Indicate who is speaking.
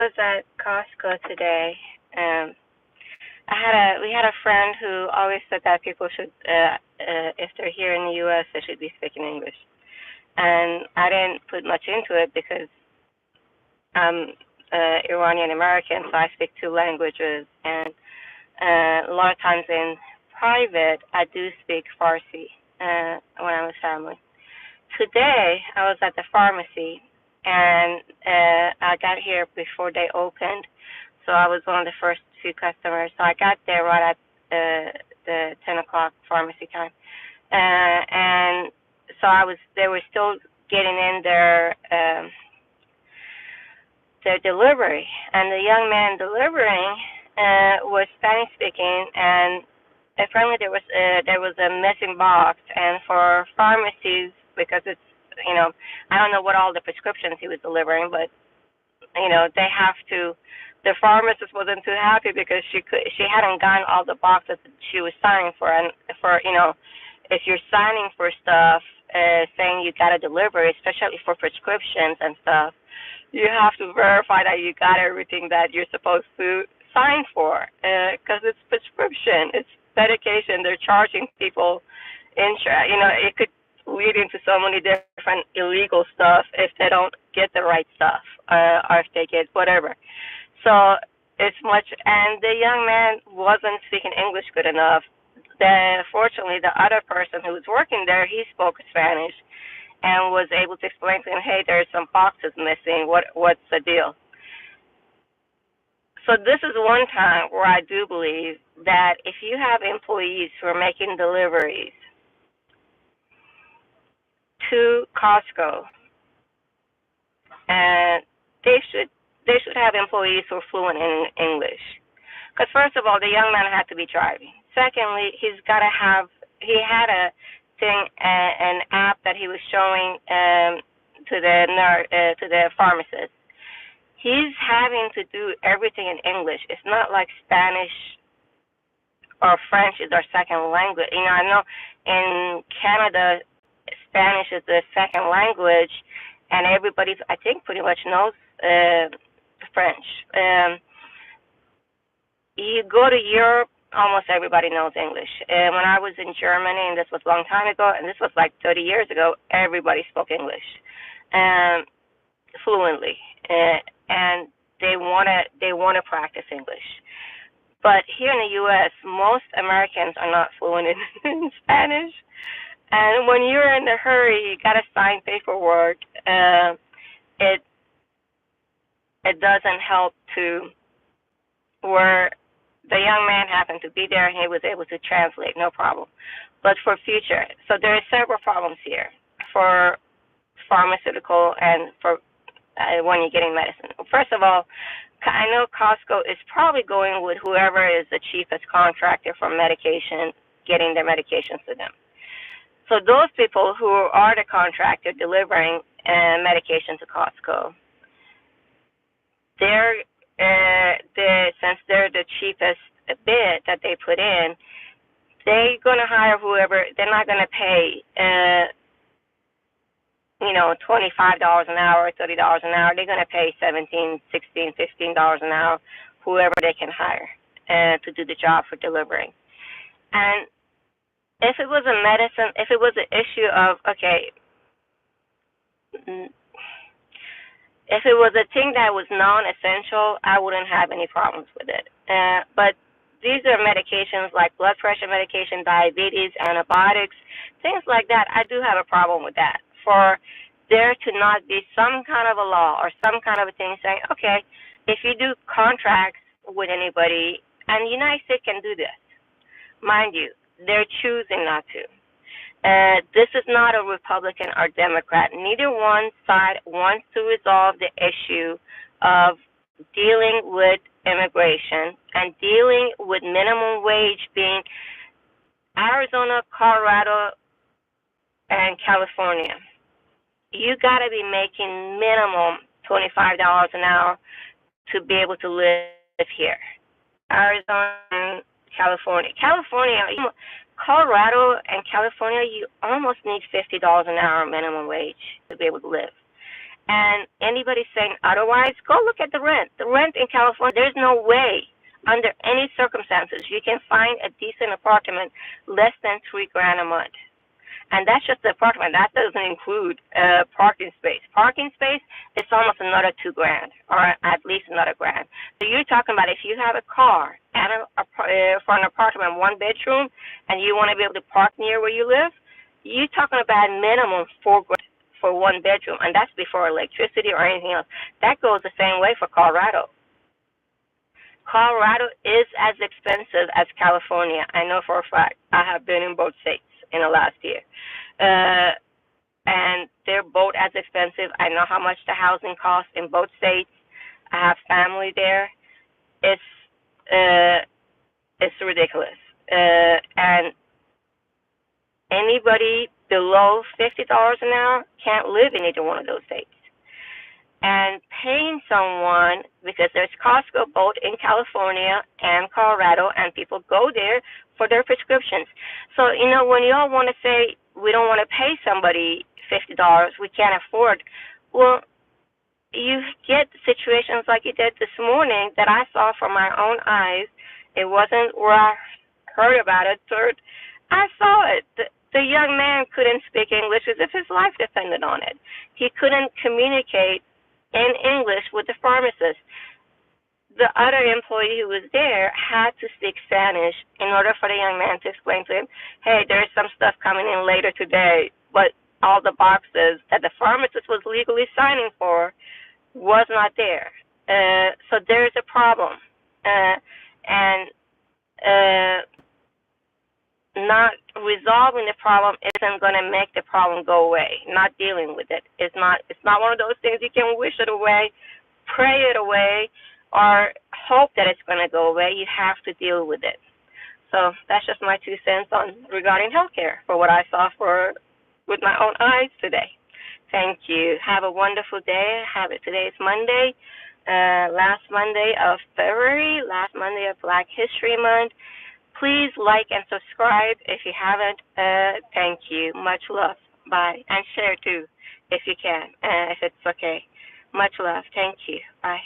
Speaker 1: was at Costco today. Um, we had a friend who always said that people should, if they're here in the U.S., they should be speaking English. And I didn't put much into it because I'm Iranian American, so I speak two languages. And a lot of times in private, I do speak Farsi when I'm with family. Today, I was at the pharmacy, and I got here before they opened, so I was one of the first few customers. So I got there right at the 10 o'clock pharmacy time, and so they were still getting in their delivery, and the young man delivering was Spanish speaking, and apparently there was a missing box, and for pharmacies, because it's, I don't know what all the prescriptions he was delivering, but they have to. The pharmacist wasn't too happy because she hadn't gotten all the boxes that she was signing for, and if you're signing for stuff saying you got to deliver, especially for prescriptions and stuff, you have to verify that you got everything that you're supposed to sign for, because it's prescription, it's medication. They're charging people insurance. It could lead into so many different illegal stuff if they don't get the right stuff, or if they get whatever. So it's much, and the young man wasn't speaking English good enough. Fortunately, the other person who was working there, he spoke Spanish and was able to explain to him, hey, there's some boxes missing. What's the deal? So this is one time where I do believe that if you have employees who are making deliveries to Costco, and they should have employees who are fluent in English. Because first of all, the young man had to be driving. Secondly, he had a thing, an app that he was showing to the pharmacist. He's having to do everything in English. It's not like Spanish or French is our second language. I know in Canada, Spanish is the second language, and everybody, I think, pretty much knows French. You go to Europe, almost everybody knows English. When I was in Germany, and this was a long time ago, and this was like 30 years ago, everybody spoke English fluently, and they wanna practice English. But here in the U.S., most Americans are not fluent in Spanish, and when you're in a hurry, you gotta sign paperwork. It doesn't help to where the young man happened to be there and he was able to translate, no problem. But for future, so there are several problems here for pharmaceutical and for when you're getting medicine. First of all, I know Costco is probably going with whoever is the cheapest contractor for medication, getting their medications to them. So those people who are the contractor delivering medication to Costco, since they're the cheapest bid that they put in, they're gonna hire whoever. They're not gonna pay, $25 an hour, $30 an hour. They're gonna pay $17, $16, $15 an hour, whoever they can hire to do the job for delivering. And if it was if it was an issue of if it was a thing that was non-essential, I wouldn't have any problems with it. But these are medications like blood pressure medication, diabetes, antibiotics, things like that. I do have a problem with that. For there to not be some kind of a law or some kind of a thing saying, okay, if you do contracts with anybody, and the United States can do this, mind you, they're choosing not to. This is not a Republican or Democrat. Neither one side wants to resolve the issue of dealing with immigration and dealing with minimum wage being Arizona, Colorado, and California. You got to be making minimum $25 an hour to be able to live here. Arizona and California. Colorado and California, you almost need $50 an hour minimum wage to be able to live. And anybody saying otherwise, go look at the rent. The rent in California, there's no way, under any circumstances, you can find a decent apartment less than $3,000 a month. And that's just the apartment. That doesn't include parking space. Parking space, it's almost another $2,000, or at least another grand. So you're talking about if you have a car and for an apartment, 1 bedroom, and you want to be able to park near where you live, you're talking about minimum $4,000 for 1 bedroom, and that's before electricity or anything else. That goes the same way for Colorado. Colorado is as expensive as California. I know for a fact. I have been in both states in the last year. And they're both as expensive. I know how much the housing costs in both states. I have family there. It's ridiculous. And anybody below $50 an hour can't live in either one of those states. And paying someone, because there's Costco both in California and Colorado, and people go there for their prescriptions. So, when you all want to say we don't want to pay somebody $50, we can't afford, well, you get situations like you did this morning that I saw from my own eyes. It wasn't where I heard about it. Third, I saw it. The young man couldn't speak English as if his life depended on it. He couldn't communicate in English with the pharmacist. The other employee who was there had to speak Spanish in order for the young man to explain to him, hey, there's some stuff coming in later today, but all the boxes that the pharmacist was legally signing for was not there. So there's a problem. And not resolving the problem isn't going to make the problem go away. Not dealing with it. It's not one of those things you can wish it away, pray it away, or hope that it's going to go away. You have to deal with it. So that's just my 2 cents on regarding healthcare for what I saw with my own eyes today. Thank you. Have a wonderful day. Today is Monday, last Monday of February, last Monday of Black History Month. Please like and subscribe if you haven't. Thank you. Much love. Bye. And share too if you can, if it's okay. Much love. Thank you. Bye.